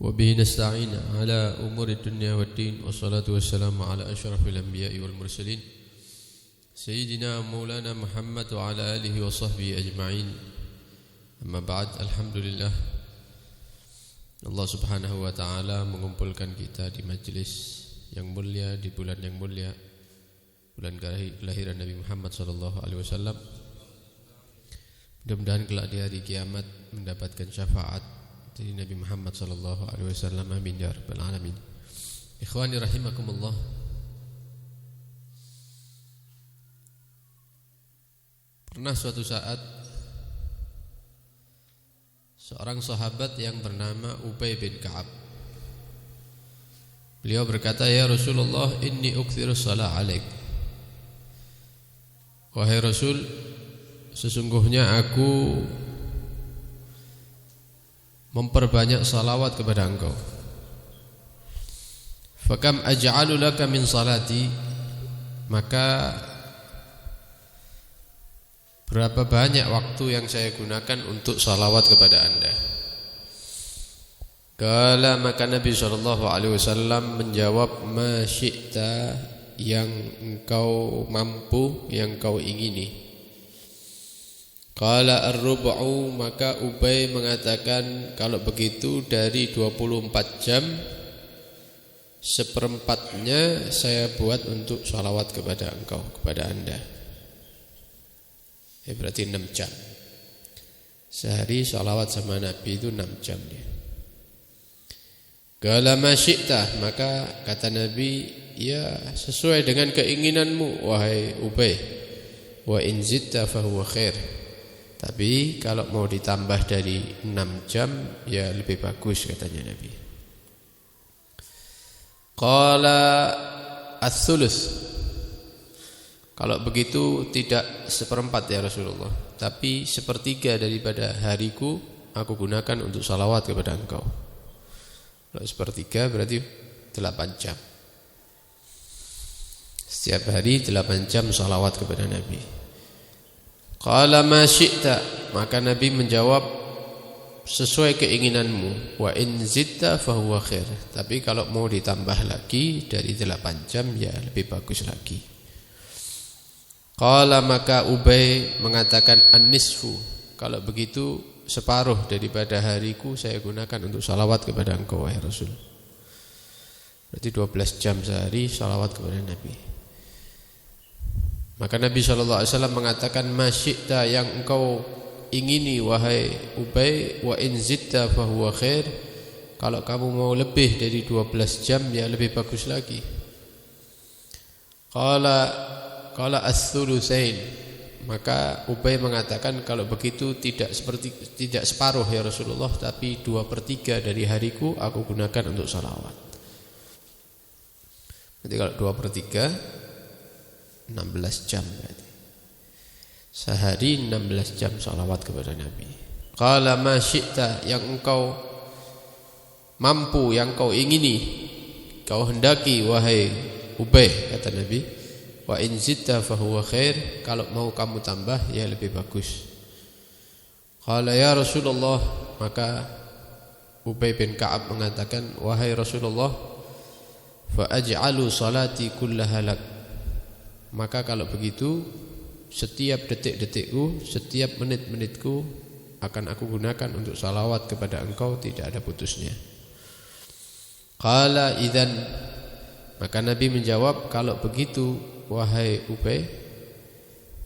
وبه نستعين على أمور الدنيا والدين والصلاة والسلام على أشرف الأنبياء والمرسلين سيدنا مولانا محمد وعلى آله وصحبه أجمعين. أما بعد, alhamdulillah Allah subhanahu wa ta'ala mengumpulkan kita di majlis yang mulia, di bulan yang mulia, bulan kelahiran Nabi Muhammad SAW. Mudah-mudahan kelak di hari kiamat mendapatkan syafaat dari Nabi Muhammad SAW. Amin ya rabbal alamin. Ikhwani rahimakumullah, pernah suatu saat seorang sahabat yang bernama Ubay bin Ka'ab, beliau berkata, "Ya Rasulullah, inni ukthiru shalah alaik." Wahai Rasul, sesungguhnya aku memperbanyak salawat kepada engkau. Fakam aj'alu laka min salati, maka berapa banyak waktu yang saya gunakan untuk salawat kepada anda? Kala, maka Nabi SAW menjawab, ma syi'ta, yang engkau mampu, yang kau ingini. Kala ar-rub'u, maka Ubay mengatakan, kalau begitu dari 24 jam, seperempatnya saya buat untuk salawat kepada engkau, kepada anda. Berarti 6 jam. Sehari salawat sama Nabi itu 6 jam dia. Kala ma syi'ta, maka kata Nabi, ya sesuai dengan keinginanmu wahai Ubay. Wa in zitta fahuwa khair. Tapi kalau mau ditambah dari 6 jam ya lebih bagus, katanya Nabi. Qala ats-tsuluts, kalau begitu tidak seperempat ya Rasulullah, tapi sepertiga daripada hariku aku gunakan untuk salawat kepada engkau. Kalau sepertiga berarti 8 jam. Setiap hari 8 jam salawat kepada Nabi. Qala ma syi'ta, maka Nabi menjawab, sesuai keinginanmu. Wa in zitta fahuwa khair, tapi kalau mau ditambah lagi dari 8 jam ya lebih bagus lagi. Qala, maka Ubay mengatakan, an-nisfu, kalau begitu separuh daripada hariku saya gunakan untuk salawat kepada engkau wahai Rasul. Berarti 12 jam sehari salawat kepada Nabi. Maka Nabi SAW mengatakan, ma syi'ta, yang engkau ingini wahai Ubay, wa in zitta fahuwa khair, kalau kamu mau lebih dari 12 jam ya lebih bagus lagi. Qala ats-tsulusain, maka Ubay mengatakan, kalau begitu tidak separuh ya Rasulullah, tapi 2/3 dari hariku aku gunakan untuk salawat. Jadi kalau 2/3 16 jam berarti. Sehari 16 jam salawat kepada Nabi. Qala ma syi'ta, yang engkau mampu, yang kau ingini, kau hendaki wahai Ubay, kata Nabi. Wa in zitta fahuwa khair, kalau mau kamu tambah ya lebih bagus. Qala ya Rasulullah, maka Ubay bin Ka'ab mengatakan, wahai Rasulullah, fa aj'alu salati kullaha lak, maka kalau begitu setiap detik-detikku, setiap menit-menitku akan aku gunakan untuk salawat kepada engkau, tidak ada putusnya. Qala idzan, maka Nabi menjawab, kalau begitu wahai Ubay,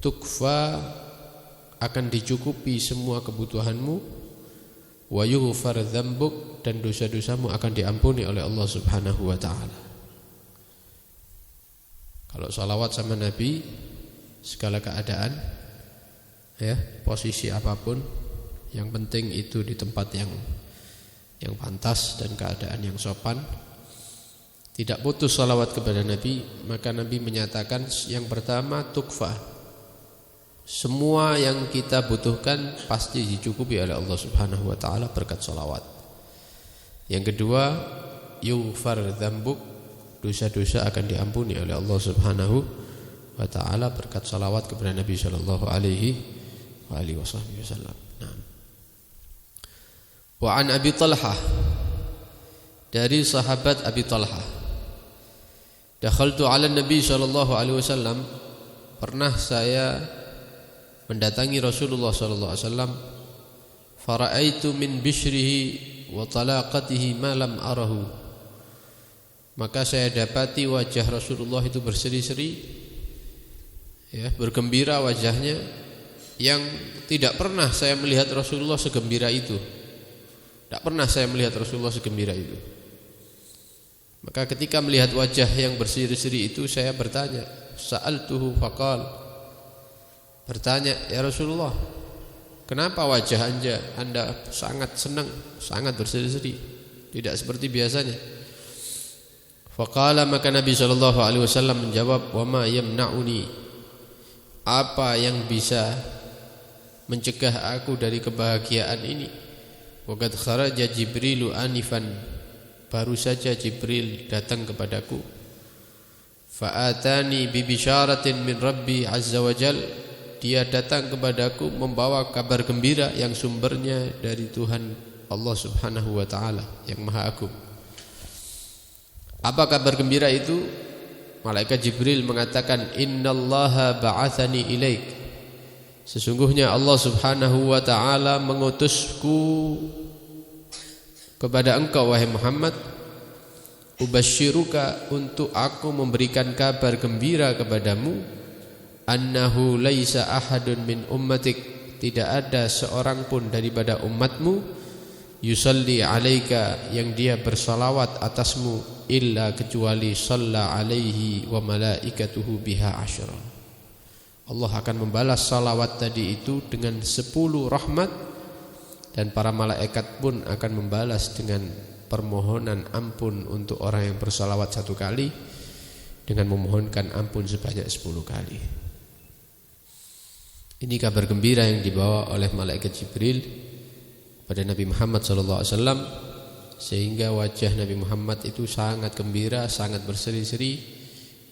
tukfa, akan dicukupi semua kebutuhanmu, wa yughfar dzambuk, dan dosa-dosamu akan diampuni oleh Allah Subhanahu wa ta'ala. Kalau salawat sama Nabi, segala keadaan, ya, posisi apapun, yang penting itu di tempat yang pantas dan keadaan yang sopan, tidak putus salawat kepada Nabi. Maka Nabi menyatakan, yang pertama tukfa, semua yang kita butuhkan pasti dicukupi oleh Allah Subhanahu wa ta'ala berkat salawat. Yang kedua, yughfar dzambuk, dosa-dosa akan diampuni oleh Allah Subhanahu wa ta'ala berkat salawat kepada Nabi sallallahu alaihi wasallam. Wa an Abi Talhah, dari sahabat Abi Talha. Dakhaltu 'ala Nabi sallallahu alaihi wasallam, pernah saya mendatangi Rasulullah sallallahu alaihi wasallam, fara'aitu min bishrihi wa talaqatihi ma lam arahu. Maka saya dapati wajah Rasulullah itu berseri-seri, ya, bergembira wajahnya, yang tidak pernah saya melihat Rasulullah segembira itu. Tidak pernah saya melihat Rasulullah segembira itu. Maka ketika melihat wajah yang berseri-seri itu, saya bertanya, sa'altuhu faqal, bertanya, ya Rasulullah, kenapa wajah Anda sangat senang, sangat berseri-seri, tidak seperti biasanya? Faqala, maka Nabi SAW menjawab, wa ma yamna'uni, apa yang bisa mencegah aku dari kebahagiaan ini? Waqad kharaja Jibrilu anifan, baru saja Jibril datang kepadaku. Fa'atani bi bisyaratin min Rabbi azza wa jal, dia datang kepadaku membawa kabar gembira yang sumbernya dari Tuhan Allah subhanahu wa ta'ala yang maha agung. Apa kabar gembira itu? Malaikat Jibril mengatakan, innallaha ba'athani ilaik, sesungguhnya Allah subhanahu wa ta'ala mengutusku kepada engkau wahai Muhammad, ubasyiruka, untuk aku memberikan kabar gembira kepadamu, annahu laisa ahadun min ummatik, tidak ada seorang pun daripada umatmu, yusalli alaika, yang dia bersalawat atasmu, illa kecuali shalla alaihi wa malaikatuhu biha asyra. Allah akan membalas salawat tadi itu dengan 10 rahmat, dan para malaikat pun akan membalas dengan permohonan ampun untuk orang yang bersalawat 1 kali, dengan memohonkan ampun sebanyak 10 kali. Ini kabar gembira yang dibawa oleh malaikat Jibril pada Nabi Muhammad SAW, sehingga wajah Nabi Muhammad itu sangat gembira, sangat berseri-seri,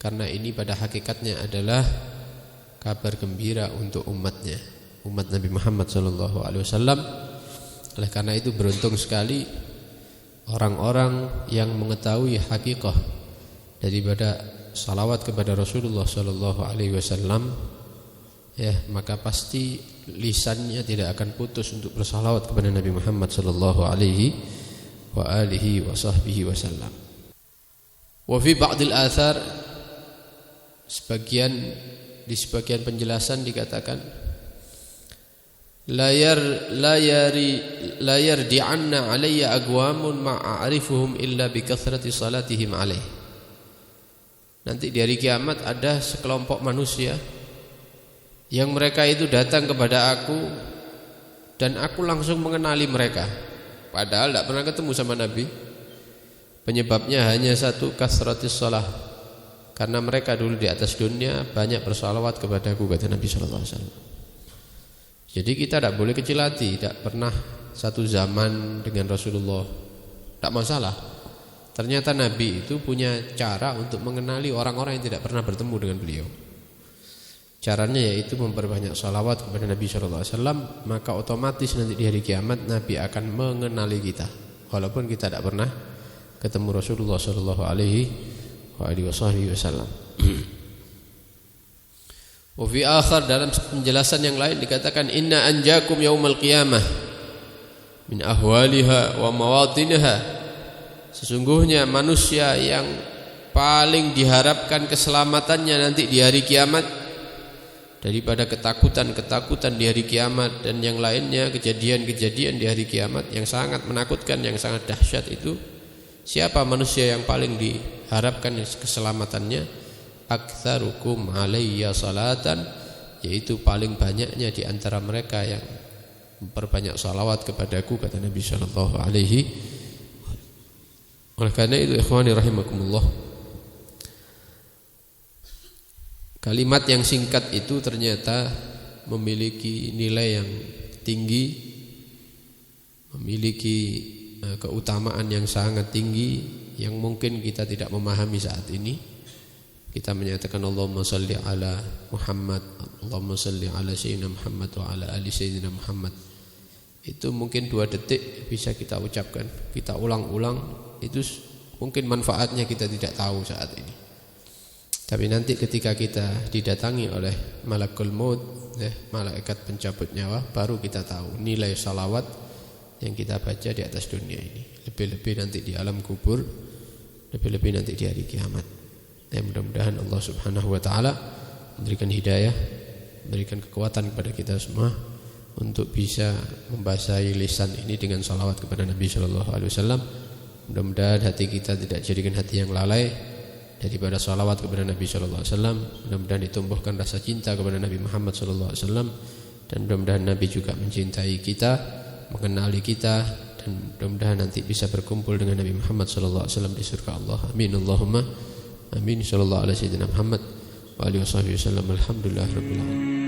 karena ini pada hakikatnya adalah kabar gembira untuk umatnya, umat Nabi Muhammad SAW. Oleh karena itu beruntung sekali orang-orang yang mengetahui hakikah daripada salawat kepada Rasulullah SAW, ya, maka pasti lisannya tidak akan putus untuk bersalawat kepada Nabi Muhammad SAW. Wa fi ba'dil athar, di sebagian penjelasan dikatakan, la yardi'anna alayya aqwamun ma a'rifuhum illa bi kathrati salatihim alaih. Nanti di hari kiamat ada sekelompok manusia yang mereka itu datang kepada aku dan aku langsung mengenali mereka, padahal tidak pernah ketemu sama Nabi. Penyebabnya hanya satu, kasratis shalah, karena mereka dulu di atas dunia banyak bersalawat kepadaku, kata Nabi SAW. Jadi kita tidak boleh kecil hati, tidak pernah satu zaman dengan Rasulullah, tidak masalah. Ternyata Nabi itu punya cara untuk mengenali orang-orang yang tidak pernah bertemu dengan beliau. Caranya yaitu memperbanyak salawat kepada Nabi SAW, maka otomatis nanti di hari kiamat Nabi akan mengenali kita, walaupun kita tidak pernah ketemu Rasulullah SAW. Wa fi akhar, dalam penjelasan yang lain dikatakan, inna anjakum yaumal qiyamah min ahwaliha wa mawadinha, sesungguhnya manusia yang paling diharapkan keselamatannya nanti di hari kiamat daripada ketakutan-ketakutan di hari kiamat dan yang lainnya, kejadian-kejadian di hari kiamat yang sangat menakutkan, yang sangat dahsyat itu, siapa manusia yang paling diharapkan keselamatannya? Aktsarukum alayya salatan, yaitu paling banyaknya di antara mereka yang memperbanyak salawat kepadaku, kata Nabi sallallahu alaihi. Oleh karena itu ikhwani rahimakumullah, kalimat yang singkat itu ternyata memiliki nilai yang tinggi, memiliki keutamaan yang sangat tinggi yang mungkin kita tidak memahami saat ini. Kita menyatakan Allahumma salli ala Muhammad, Allahumma salli ala Sayyidina Muhammad wa ala ali Sayyidina Muhammad. Itu mungkin 2 detik bisa kita ucapkan, kita ulang-ulang itu mungkin manfaatnya kita tidak tahu saat ini. Tapi nanti ketika kita didatangi oleh malakul maut, malaikat pencabut nyawa, baru kita tahu nilai salawat yang kita baca di atas dunia ini. Lebih-lebih nanti di alam kubur, lebih-lebih nanti di hari kiamat. Mudah-mudahan Allah Subhanahu wa taala memberikan hidayah, memberikan kekuatan kepada kita semua untuk bisa membasahi lisan ini dengan salawat kepada Nabi sallallahu alaihi wasallam. Mudah-mudahan hati kita tidak jadikan hati yang lalai daripada salawat kepada Nabi sallallahu alaihi wasallam. Mudah-mudahan ditumbuhkan rasa cinta kepada Nabi Muhammad sallallahu alaihi wasallam, dan mudah-mudahan Nabi juga mencintai kita, mengenali kita, dan mudah-mudahan nanti bisa berkumpul dengan Nabi Muhammad sallallahu alaihi wasallam di surga Allah. Amin Allahumma amin. Sallallahu alaihi wasallam Muhammad wa alihi wasallam. Alhamdulillahirabbil alamin.